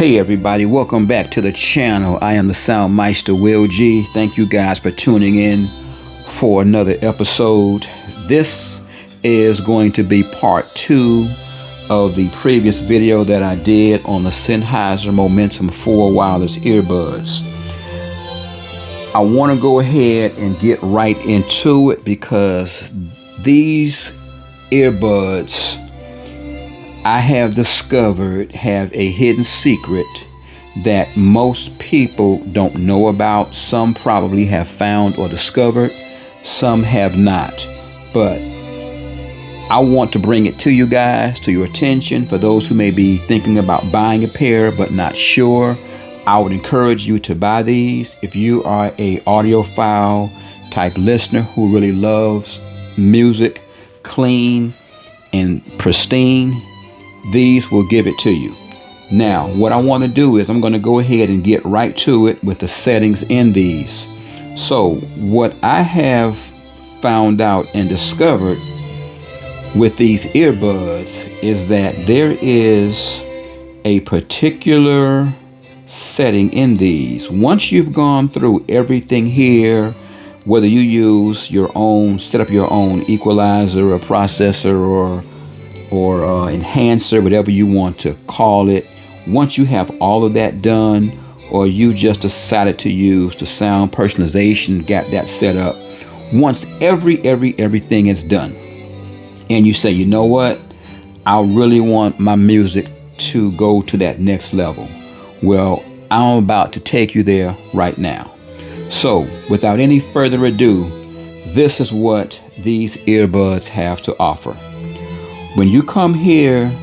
Hey everybody, welcome back to the channel. I am the Soundmeister Will G. Thank you guys for tuning in for another episode. This is going to be part 2 of the previous video that I did on the Sennheiser Momentum 4 wireless earbuds. I want to go ahead and get right into it because these earbuds I have discovered have a hidden secret that most people don't know about. Some probably have found or discovered, some have not. But I want to bring it to you guys, to your attention. For those who may be thinking about buying a pair but not sure, I would encourage you to buy these. If you are a audiophile type listener who really loves music clean and pristine, these will give it to you. Now, what I want to do is I'm going to go ahead and get right to it with the settings in these. So what I have found out and discovered with these earbuds is that there is a particular setting in these. Once you've gone through everything here, whether you use your own, set up your own equalizer or processor or enhancer, whatever you want to call it. Once you have all of that done, or you just decided to use the sound personalization, got that set up, once everything is done, and you say, you know what, I really want my music to go to that next level, well, I'm about to take you there right now. So without any further ado, this is what these earbuds have to offer. When you come here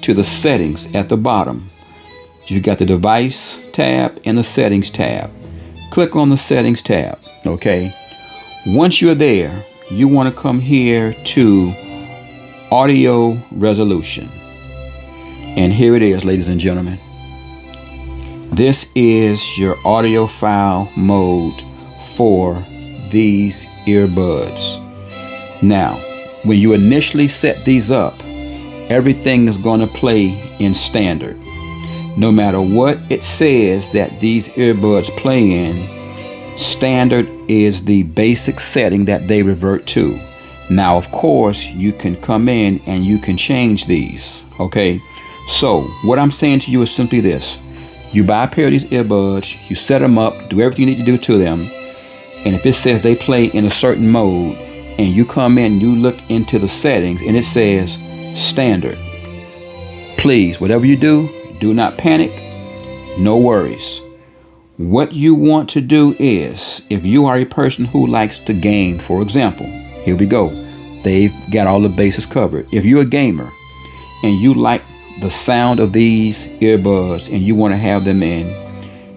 to the settings at the bottom, you got the device tab and the settings tab. Click on the settings tab, okay? Once you're there, you want to come here to audio resolution. And here it is, ladies and gentlemen. This is your audiophile mode for these earbuds. Now, when you initially set these up, everything is going to play in standard. No matter what it says that these earbuds play in, standard is the basic setting that they revert to. Now, of course, you can come in and you can change these, okay? So what I'm saying to you is simply this. You buy a pair of these earbuds, you set them up, do everything you need to do to them, and if it says they play in a certain mode, and you come in, you look into the settings, and it says standard. Please, whatever you do, do not panic. No worries. What you want to do is, if you are a person who likes to game, for example, here we go. They've got all the bases covered. If you're a gamer and you like the sound of these earbuds and you want to have them in,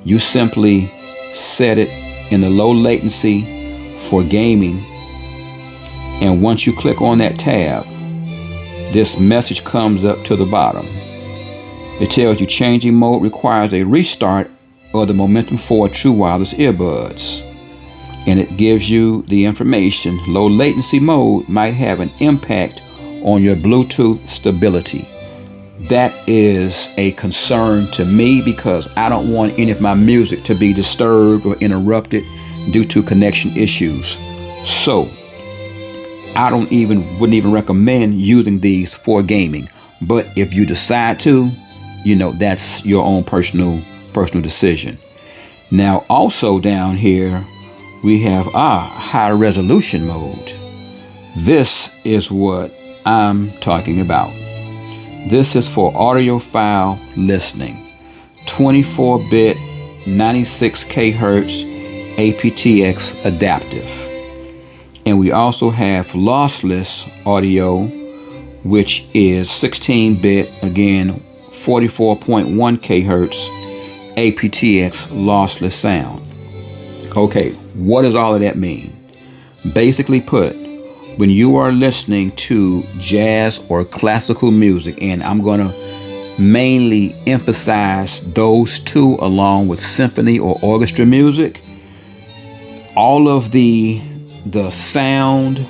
you simply set it in the low latency for gaming. And once you click on that tab, this message comes up to the bottom. It tells you changing mode requires a restart of the Momentum 4 True Wireless Earbuds. And it gives you the information. Low latency mode might have an impact on your Bluetooth stability. That is a concern to me because I don't want any of my music to be disturbed or interrupted due to connection issues. So I wouldn't even recommend using these for gaming. But if you decide to, you know, that's your own personal decision. Now, also down here, we have high resolution mode. This is what I'm talking about. This is for audiophile listening. 24-bit, 96 kHz aptX adaptive. And we also have lossless audio, which is 16-bit, again, 44.1 kHz aptX lossless sound. Okay, what does all of that mean? Basically put, when you are listening to jazz or classical music, and I'm going to mainly emphasize those two along with symphony or orchestra music, all of the sound,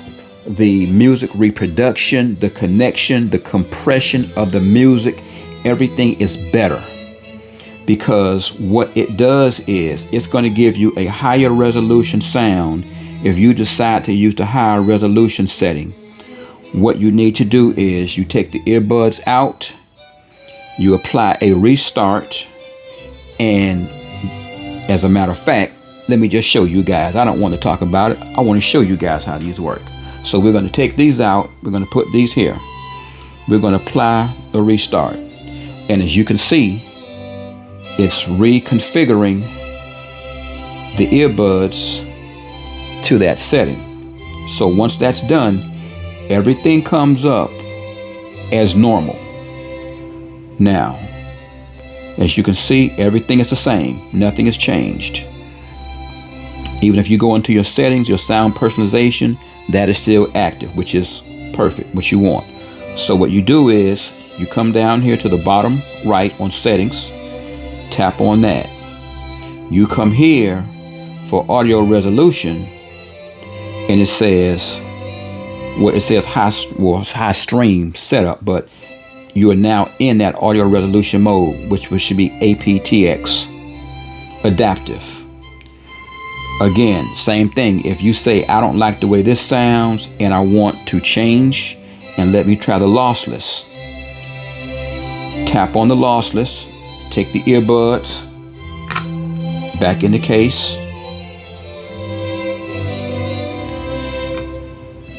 the music reproduction, the connection, the compression of the music, everything is better because what it does is it's going to give you a higher resolution sound. If you decide to use the higher resolution setting, what you need to do is you take the earbuds out, you apply a restart, and as a matter of fact, let me just show you guys. I don't want to talk about it. I want to show you guys how these work. So we're going to take these out. We're going to put these here. We're going to apply a restart. And as you can see, it's reconfiguring the earbuds to that setting. So once that's done, everything comes up as normal. Now, as you can see, everything is the same. Nothing has changed. Even if you go into your settings, your sound personalization, that is still active, which is perfect, what you want. So what you do is you come down here to the bottom right on settings, tap on that. You come here for audio resolution, and it says, well, it says high stream setup, but you are now in that audio resolution mode, which should be aptX adaptive. Again, same thing. If you say, I don't like the way this sounds and I want to change, and let me try the lossless. Tap on the lossless, take the earbuds back in the case,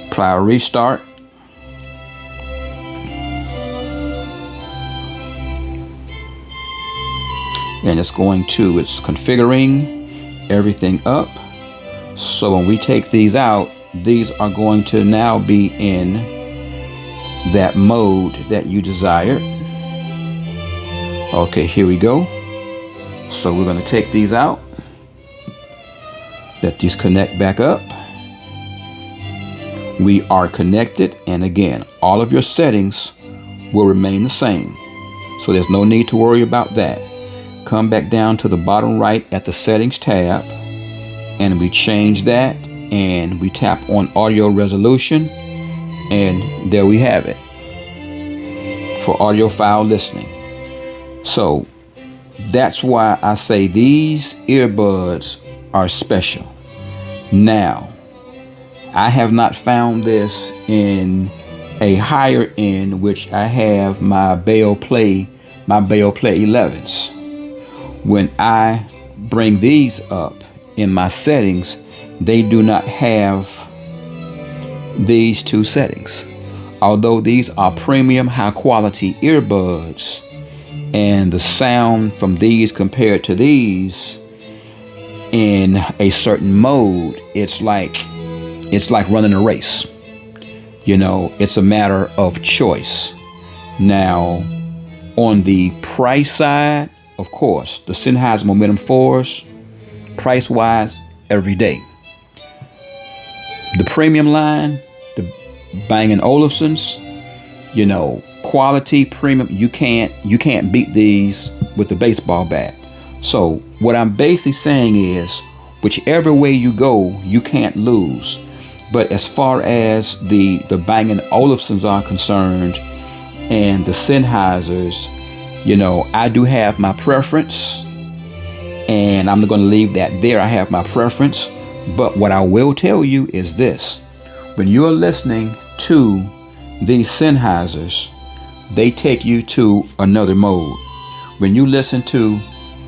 apply a restart, and it's configuring everything up. So when we take these out, these are going to now be in that mode that you desire. Okay, here we go. So we're going to take these out, let these connect back up. We are connected, and again, all of your settings will remain the same, so there's no need to worry about that. Come back down to the bottom right at the settings tab, and we change that, and we tap on audio resolution, and there we have it for audiophile listening. So that's why I say these earbuds are special. Now, I have not found this in a higher end, which I have my Bale Play 11s. When I bring these up in my settings, they do not have these two settings. Although these are premium high quality earbuds, and the sound from these compared to these in a certain mode, it's like running a race. You know, it's a matter of choice. Now, on the price side, of course, the Sennheiser Momentum 4s, price-wise, every day. The premium line, the Bang & Olufsen's, you know, quality premium, you can't beat these with the baseball bat. So what I'm basically saying is, whichever way you go, you can't lose. But as far as the Bang & Olufsen's are concerned, and the Sennheisers, you know, I do have my preference, and I'm going to leave that there. I have my preference. But what I will tell you is this: when you're listening to these Sennheisers, they take you to another mode. When you listen to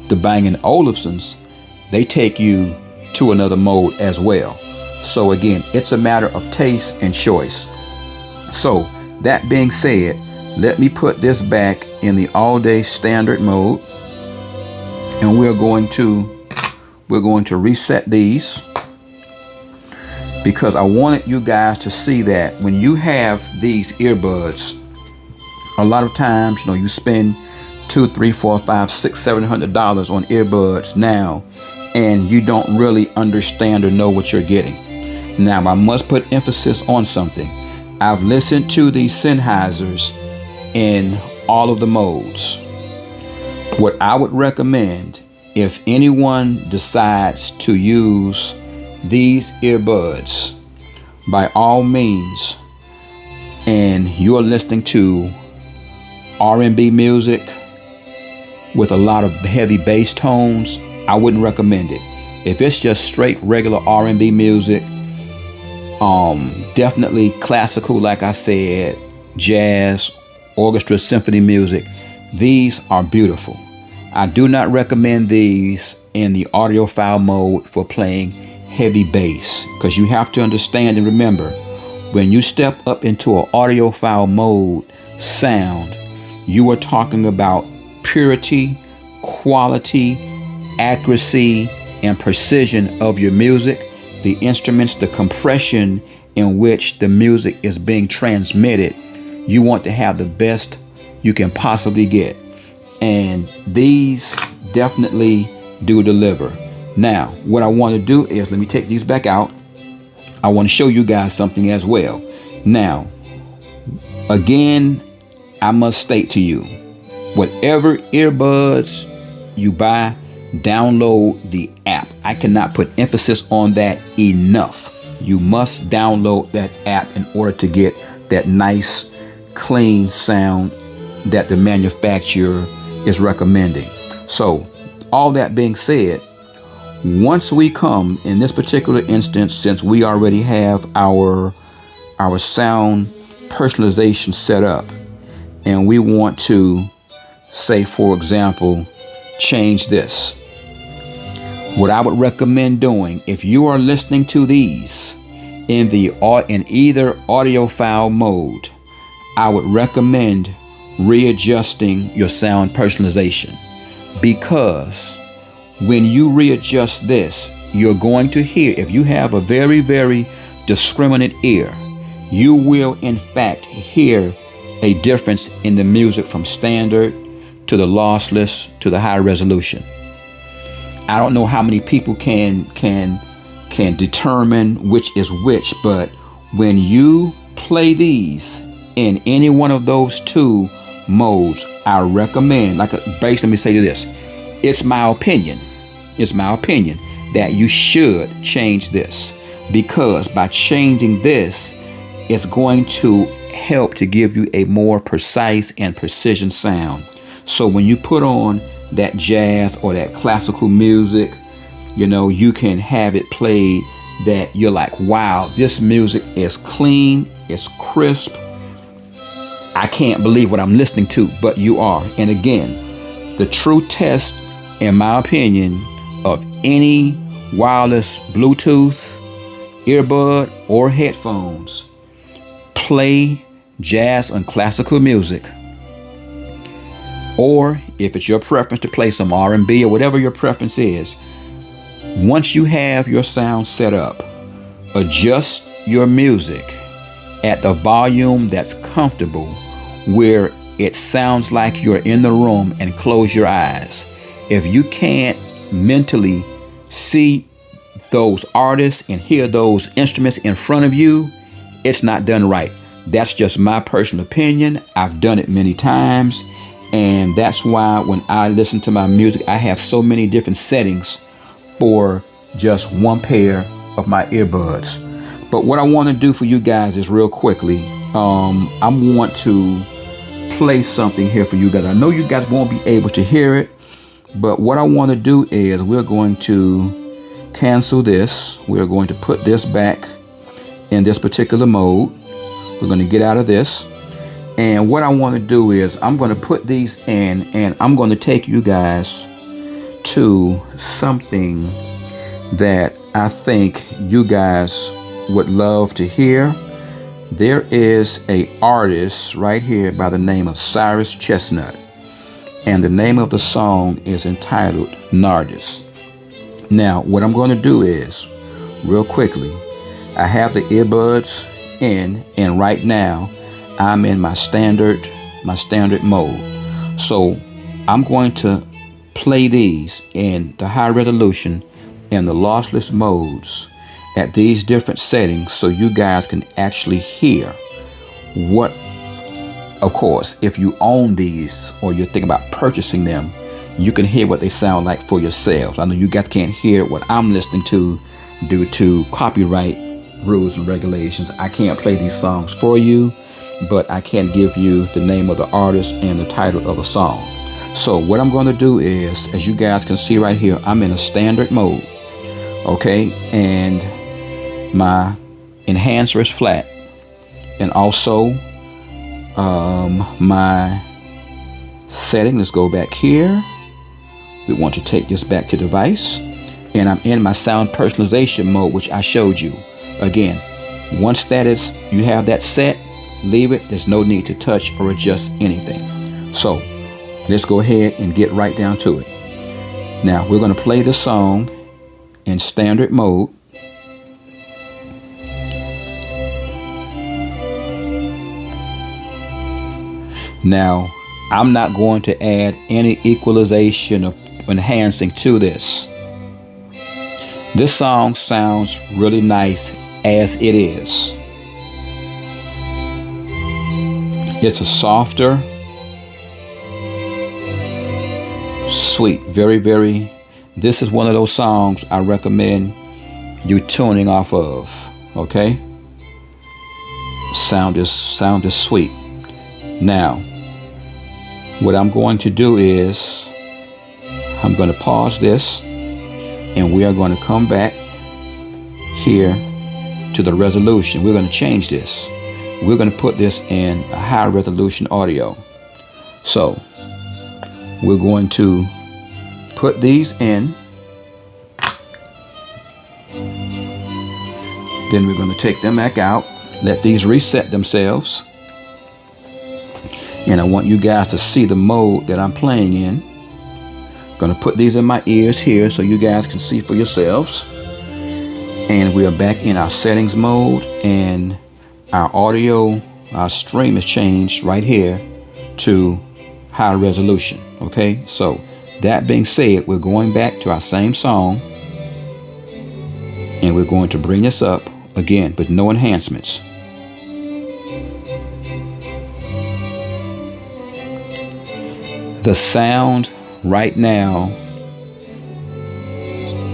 the Bang & Olufsen's, they take you to another mode as well. So again, it's a matter of taste and choice. So that being said, let me put this back in the all-day standard mode, and we're going to reset these, because I wanted you guys to see that when you have these earbuds, a lot of times, you know, you spend $200, $300, $400, $500, $600, $700 on earbuds now, and you don't really understand or know what you're getting. Now, I must put emphasis on something. I've listened to these Sennheisers in all of the modes. What I would recommend, if anyone decides to use these earbuds, by all means, and you're listening to R&B music, with a lot of heavy bass tones, I wouldn't recommend it. If it's just straight regular R&B music, definitely classical, like I said, jazz, orchestra, symphony music, these are beautiful. I do not recommend these in the audiophile mode for playing heavy bass, because you have to understand and remember, when you step up into an audiophile mode sound, you are talking about purity, quality, accuracy, and precision of your music, the instruments, the compression in which the music is being transmitted. You want to have the best you can possibly get. And these definitely do deliver. Now, what I want to do is, let me take these back out. I want to show you guys something as well. Now, again, I must state to you, whatever earbuds you buy, download the app. I cannot put emphasis on that enough. You must download that app in order to get that nice, clean sound that the manufacturer is recommending. So, all that being said, once we come, in this particular instance, since we already have our sound personalization set up, and we want to, say for example, change this. What I would recommend doing, if you are listening to these in either audiophile mode, I would recommend readjusting your sound personalization, because when you readjust this, you're going to hear, if you have a very, very discriminate ear, you will in fact hear a difference in the music from standard to the lossless to the high resolution. I don't know how many people can determine which is which, but when you play these in any one of those two modes, I recommend, let me say this, it's my opinion that you should change this, because by changing this, it's going to help to give you a more precise and precision sound. So when you put on that jazz or that classical music, you can have it played that you're like, wow, this music is clean, it's crisp, I can't believe what I'm listening to, but you are. And again, the true test, in my opinion, of any wireless Bluetooth, earbud, or headphones, play jazz and classical music. Or if it's your preference to play some R&B or whatever your preference is, once you have your sound set up, adjust your music at the volume that's comfortable, where it sounds like you're in the room, and close your eyes. If you can't mentally see those artists and hear those instruments in front of you, it's not done right. That's just my personal opinion. I've done it many times, and that's why when I listen to my music, I have so many different settings for just one pair of my earbuds. But what I want to do for you guys is, real quickly, I want to play something here for you guys. I know you guys won't be able to hear it, but what I want to do is, we're going to cancel this. We're going to put this back in this particular mode. We're going to get out of this. And what I want to do is, I'm going to put these in, and I'm going to take you guys to something that I think you guys would love to hear. There is an artist right here by the name of Cyrus Chestnut, and the name of the song is entitled Nardis. Now, what I'm going to do is, real quickly, I have the earbuds in, and right now I'm in my standard mode. So I'm going to play these in the high resolution and the lossless modes at these different settings, so you guys can actually hear what, of course, if you own these or you're thinking about purchasing them, you can hear what they sound like for yourselves. I know you guys can't hear what I'm listening to due to copyright rules and regulations. I can't play these songs for you, but I can give you the name of the artist and the title of the song. So what I'm going to do is, as you guys can see right here, I'm in a standard mode. Okay, and my enhancer is flat, and also my setting, let's go back here. We want to take this back to device, and I'm in my sound personalization mode, which I showed you. Again, once that is, you have that set, leave it. There's no need to touch or adjust anything. So let's go ahead and get right down to it. Now we're going to play the song in standard mode. Now I'm not going to add any equalization or enhancing to this. This song sounds really nice as it is. It's a softer, sweet, very, this is one of those songs I recommend you tuning off of, okay? Sound is sweet. Now, what I'm going to do is, I'm going to pause this, and we are going to come back here to the resolution. We're going to change this. We're going to put this in a high resolution audio. So we're going to put these in. Then we're going to take them back out. Let these reset themselves. And I want you guys to see the mode that I'm playing in. Going to put these in my ears here so you guys can see for yourselves. And we are back in our settings mode, and our audio, our stream is changed right here to high resolution. Okay, so that being said, we're going back to our same song, and we're going to bring this up again with no enhancements. The sound right now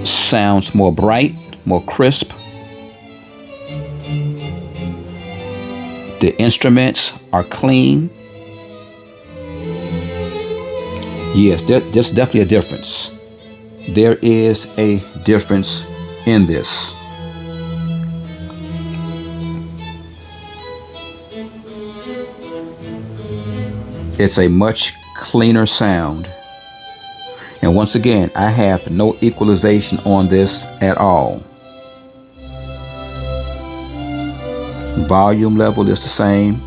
sounds more bright, more crisp. The instruments are clean. Yes, there's definitely a difference. There is a difference in this. It's a much cleaner sound. And once again, I have no equalization on this at all. Volume level is the same.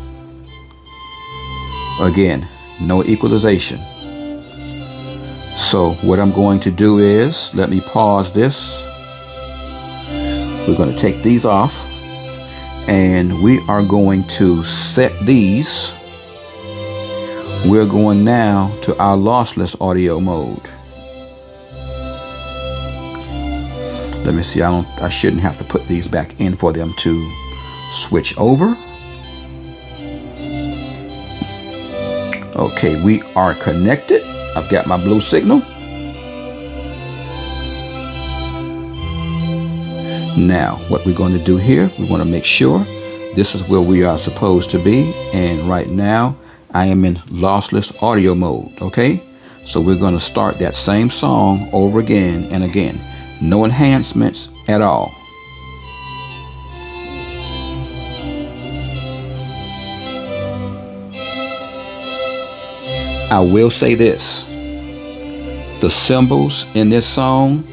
Again, no equalization. So what I'm going to do is, let me pause this. We're going to take these off, and we are going to set these. We're going now to our lossless audio mode. Let me see, I shouldn't have to put these back in for them to switch over. Okay, we are connected. I've got my blue signal. Now, what we're going to do here, we want to make sure this is where we are supposed to be. And right now, I am in lossless audio mode, okay? So we're going to start that same song over again and again. No enhancements at all. I will say this. The cymbals in this song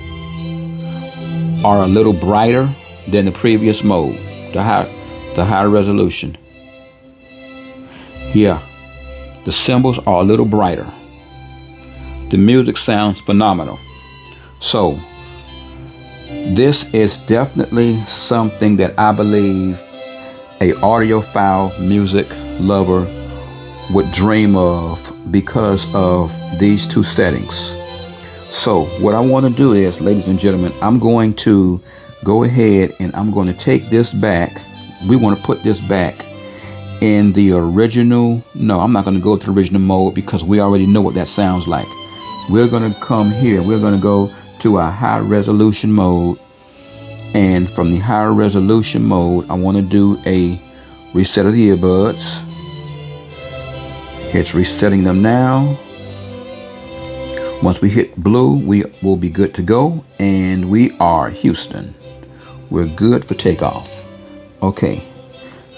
are a little brighter than the previous mode, the high resolution. Yeah, the cymbals are a little brighter. The music sounds phenomenal. So this is definitely something that I believe a audiophile music lover would dream of because of these two settings. So what I want to do is, ladies and gentlemen, I'm going to go ahead and I'm going to take this back. We want to put this back in the original. No, I'm not going to go to the original mode because we already know what that sounds like. We're going to come here. We're going to go to our high resolution mode. And from the high resolution mode, I want to do a reset of the earbuds. It's resetting them now. Once we hit blue, we will be good to go. And we are Houston. We're good for takeoff. Okay,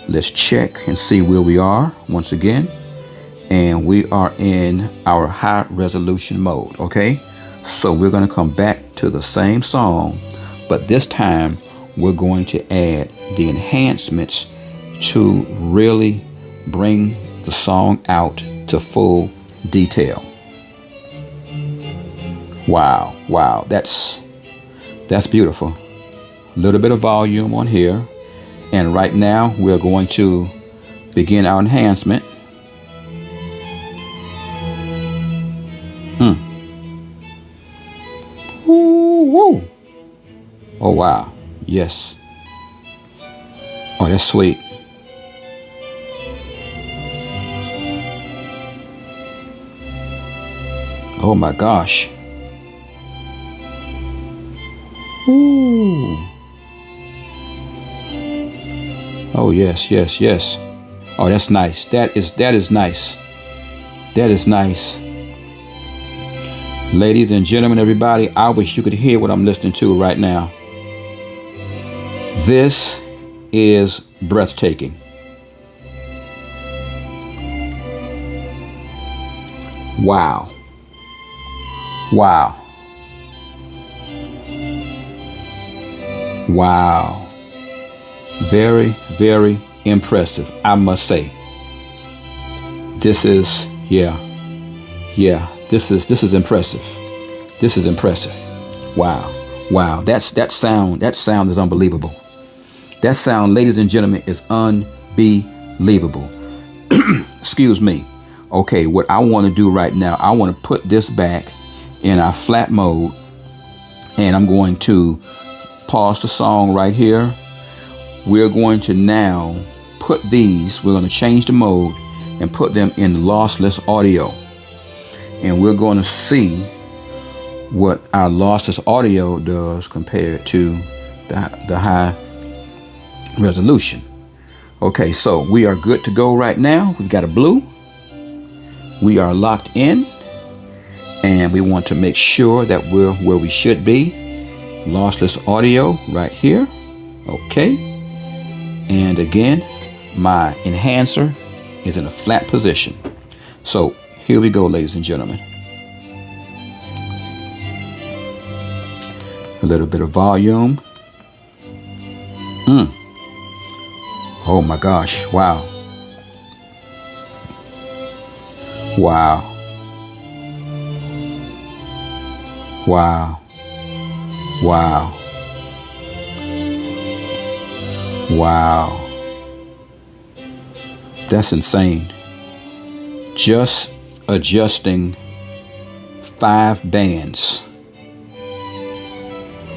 let's check and see where we are once again. And we are in our high resolution mode, okay? So we're gonna come back to the same song, but this time we're going to add the enhancements to really bring the song out to full detail. Wow, wow, that's beautiful. A little bit of volume on here. And right now we're going to begin our enhancement. Ooh. Oh wow, yes. Oh, that's sweet. Oh my gosh. Ooh. Oh yes, yes, yes. Oh, that's nice. That is nice. That is nice. Ladies and gentlemen, everybody, I wish you could hear what I'm listening to right now. This is breathtaking. Wow. Wow. Wow. Very, very impressive, I must say. This is, yeah. This is impressive. This is impressive. Wow. Wow. That sound is unbelievable. That sound, ladies and gentlemen, is unbelievable. Excuse me. Okay, what I want to do right now, I want to put this back in our flat mode, and I'm going to pause the song right here. We're going to now put these, we're going to change the mode and put them in lossless audio. And we're going to see what our lossless audio does compared to the high resolution. Okay, so we are good to go right now. We've got a blue. We are locked in. And we want to make sure that we're where we should be. Lossless audio right here. Okay. And again, my enhancer is in a flat position. So here we go, ladies and gentlemen. A little bit of volume. Oh my gosh, wow. Wow. Wow. Wow. Wow. That's insane. Just adjusting 5 bands.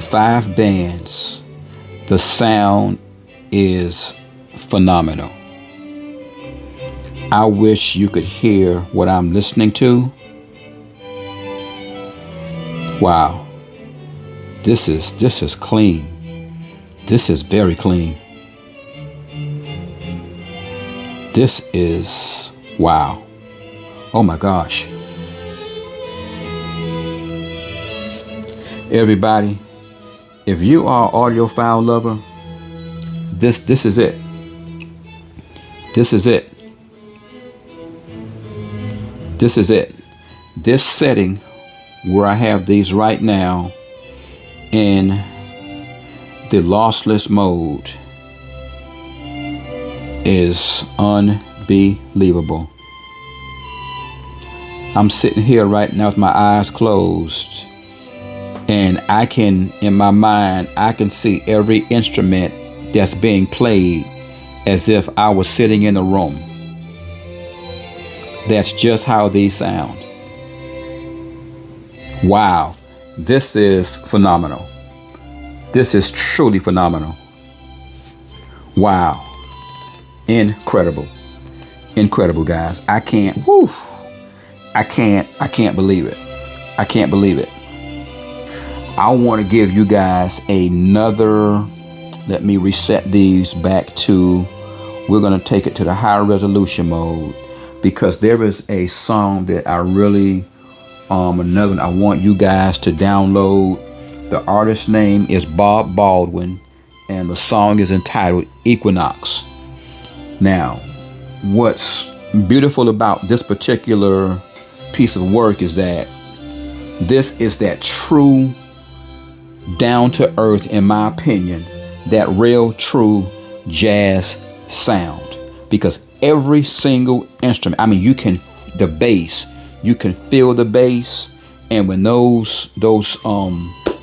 5 bands. The sound is phenomenal. I wish you could hear what I'm listening to. Wow. This is clean. This is very clean. This is wow. Oh my gosh. Everybody, if you are an audiophile lover, this is it. This is it. This is it. This setting where I have these right now in the lossless mode is unbelievable. I'm sitting here right now with my eyes closed, and I can, in my mind, I can see every instrument that's being played as if I was sitting in the room. That's just how these sound. Wow, this is phenomenal. This is truly phenomenal. Wow, incredible, incredible, guys. I can't believe it. I can't believe it. I want to give you guys another. Let me reset these back to. We're going to take it to the high resolution mode, because there is a song that I really Another one, I want you guys to download. The artist name is Baldwin, and the song is entitled Equinox. Now, what's beautiful about this particular piece of work is that this is that true, down to earth, in my opinion, that real, true jazz sound. Because every single instrument, I mean, the bass, you can feel the bass, and when those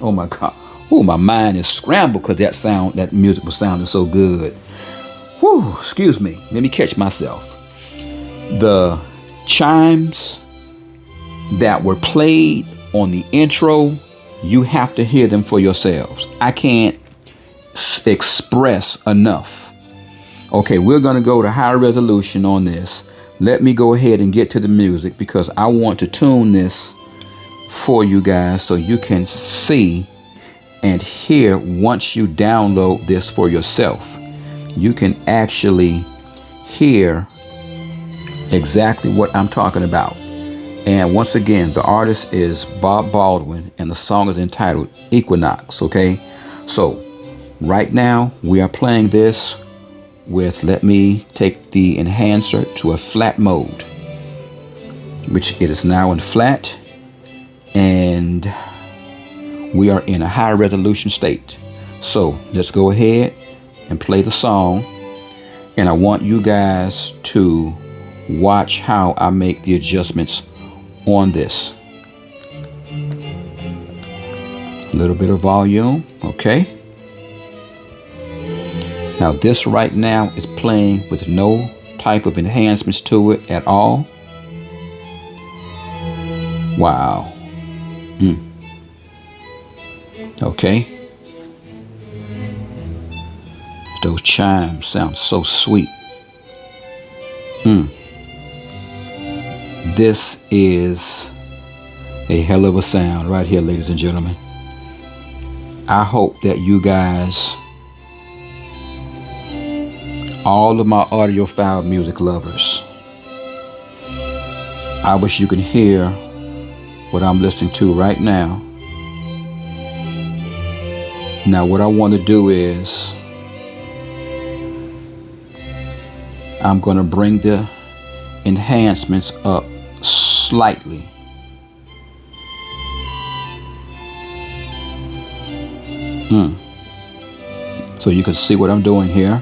oh my God, my mind is scrambled because that music was sounding so good. Whew, excuse me, let me catch myself. The chimes that were played on the intro, you have to hear them for yourselves. I can't express enough. Okay, we're going to go to high resolution on this. Let me go ahead and get to the music because I want to tune this for you guys so you can see and hear. Once you download this for yourself, you can actually hear exactly what I'm talking about. And once again, the artist is Baldwin, and the song is entitled Equinox. Okay, so right now we are playing this with, let me take the enhancer to a flat mode, which it is now in flat, and we are in a high resolution state. So let's go ahead and play the song, and I want you guys to watch how I make the adjustments on this. A little bit of volume, okay. Now this right now is playing with no type of enhancements to it at all. Wow. Okay. Those chimes sound so sweet. This is a hell of a sound right here, ladies and gentlemen. I hope that you guys, all of my audiophile music lovers, I wish you could hear what I'm listening to right now. Now what I want to do is I'm going to bring the enhancements up slightly. So you can see what I'm doing here.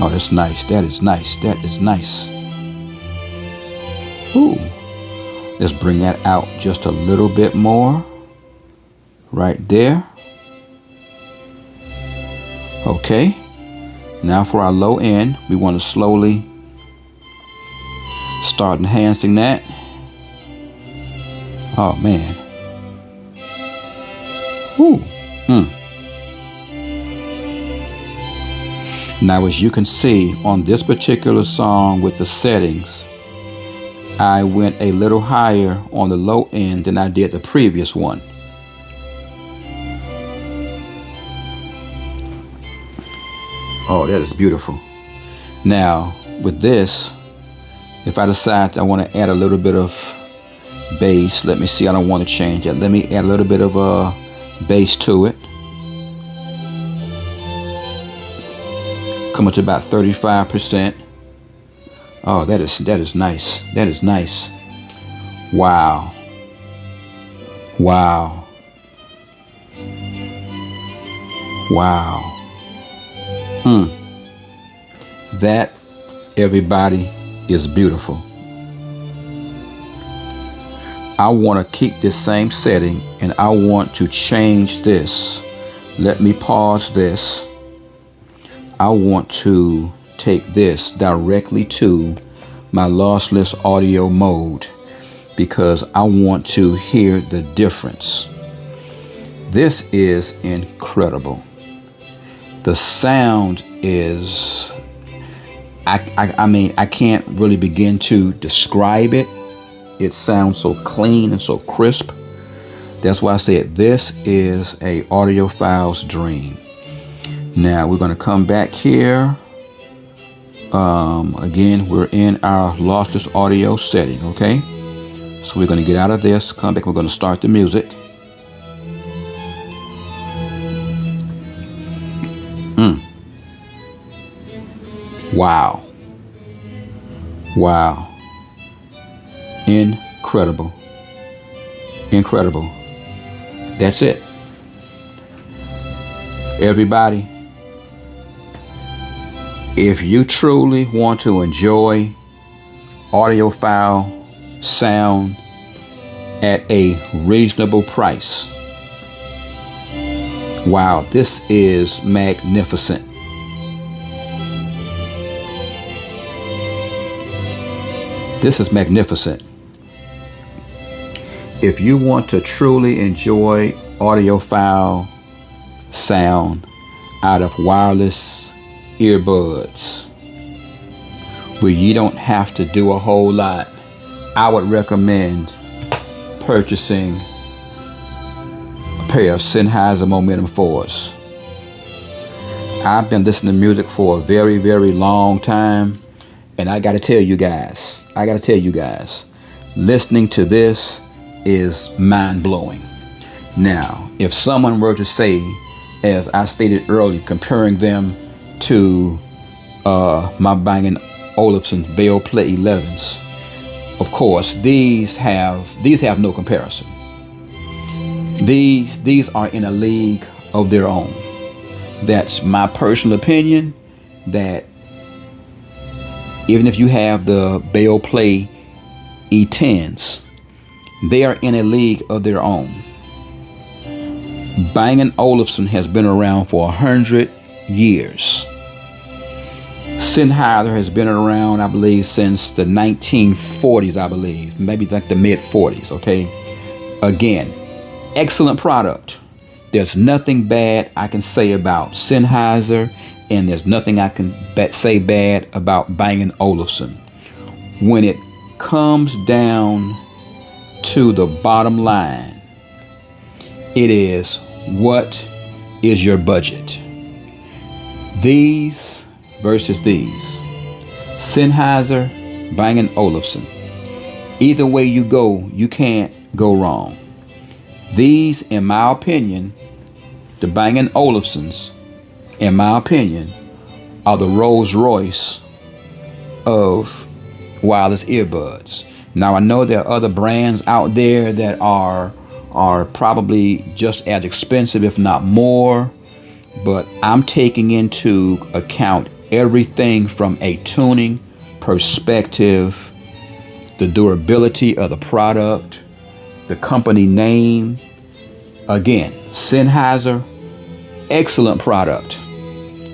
Oh, that's nice. That is nice. That is nice. Ooh. Let's bring that out just a little bit more. Right there. Okay. Now for our low end, we want to slowly start enhancing that. Oh man. Ooh. Now as you can see on this particular song with the settings, I went a little higher on the low end than I did the previous one. Oh, that is beautiful. Now with this, if I decide I want to add a little bit of bass, let me see, I don't want to change that. Let me add a little bit of bass to it. Come up to about 35%. Oh, that is nice. That is nice. Wow. Wow. Wow. That, everybody, is beautiful. I want to keep this same setting, and I want to change this. Let me pause this. I want to take this directly to my lossless audio mode because I want to hear the difference. This is incredible. The sound is, I mean, I can't really begin to describe it. It sounds so clean and so crisp. That's why I said this is a audiophile's dream. Now we're going to come back here Again, we're in our lossless audio setting, okay? So we're going to get out of this, come back, we're going to start the music. Wow. Wow. Incredible. Incredible. That's it. Everybody, if you truly want to enjoy audiophile sound at a reasonable price, wow, this is magnificent. This is magnificent. If you want to truly enjoy audiophile sound out of wireless earbuds, where you don't have to do a whole lot, I would recommend purchasing a pair of Sennheiser Momentum 4s. I've been listening to music for a very, very long time, and I gotta tell you guys, listening to this is mind-blowing. Now, if someone were to say, as I stated earlier, comparing them to my Bang & Olufsen Bell Play 11s, of course, these have no comparison. These are in a league of their own. That's my personal opinion, that even if you have the Bell Play E10s, they are in a league of their own. Bang & Olufsen has been around for 100 years. Sennheiser has been around, I believe, since the 1940s, I believe. Maybe like the mid-40s, okay? Again, excellent product. There's nothing bad I can say about Sennheiser, and there's nothing I can say bad about Bang & Olufsen. When it comes down to the bottom line, it is, what is your budget? These versus these. Sennheiser, Bang & Olufsen. Either way you go, you can't go wrong. These, in my opinion, the Bang & Olufsens, in my opinion, are the Rolls Royce of wireless earbuds. Now, I know there are other brands out there that are probably just as expensive, if not more, but I'm taking into account everything from a tuning perspective, the durability of the product, the company name. Again, Sennheiser, excellent product.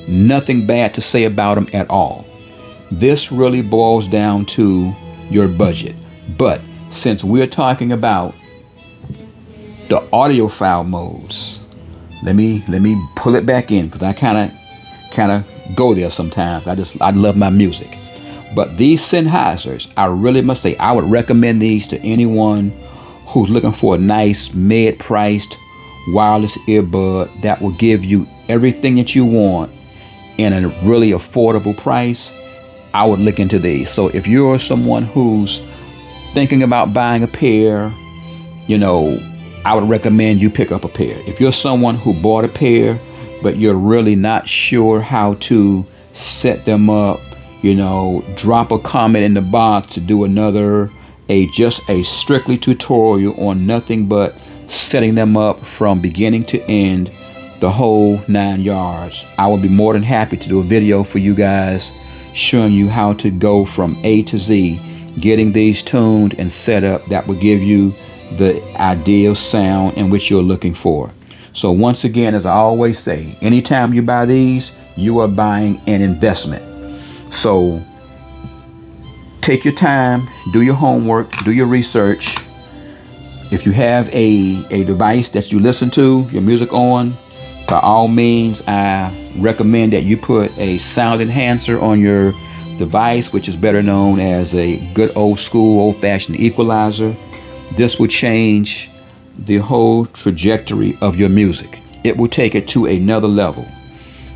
Nothing bad to say about them at all. This really boils down to your budget. But since we're talking about the audiophile modes, let me pull it back in, because I kind of go there sometimes. I love my music. But these Sennheisers, I really must say, I would recommend these to anyone who's looking for a nice mid-priced wireless earbud that will give you everything that you want in a really affordable price. I would look into these. So if you're someone who's thinking about buying a pair, I would recommend you pick up a pair. If you're someone who bought a pair, but you're really not sure how to set them up, drop a comment in the box to do just a strictly tutorial on nothing but setting them up from beginning to end, the whole 9 yards. I would be more than happy to do a video for you guys showing you how to go from A to Z, getting these tuned and set up that will give you the ideal sound in which you're looking for. So once again, as I always say, anytime you buy these, you are buying an investment. So take your time, do your homework, do your research. If you have a device that you listen to your music on, by all means, I recommend that you put a sound enhancer on your device, which is better known as a good old-fashioned equalizer. This will change the whole trajectory of your music. It will take it to another level.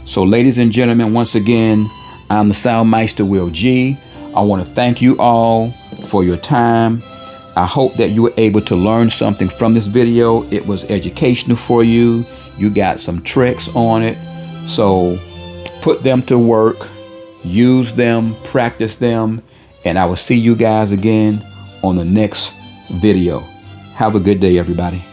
So ladies and gentlemen, once again, I'm the Soundmeister Will G. I want to thank you all for your time. I hope that you were able to learn something from this video. It was educational for you. You got some tricks on it. So put them to work, use them, practice them, and I will see you guys again on the next video. Have a good day, everybody.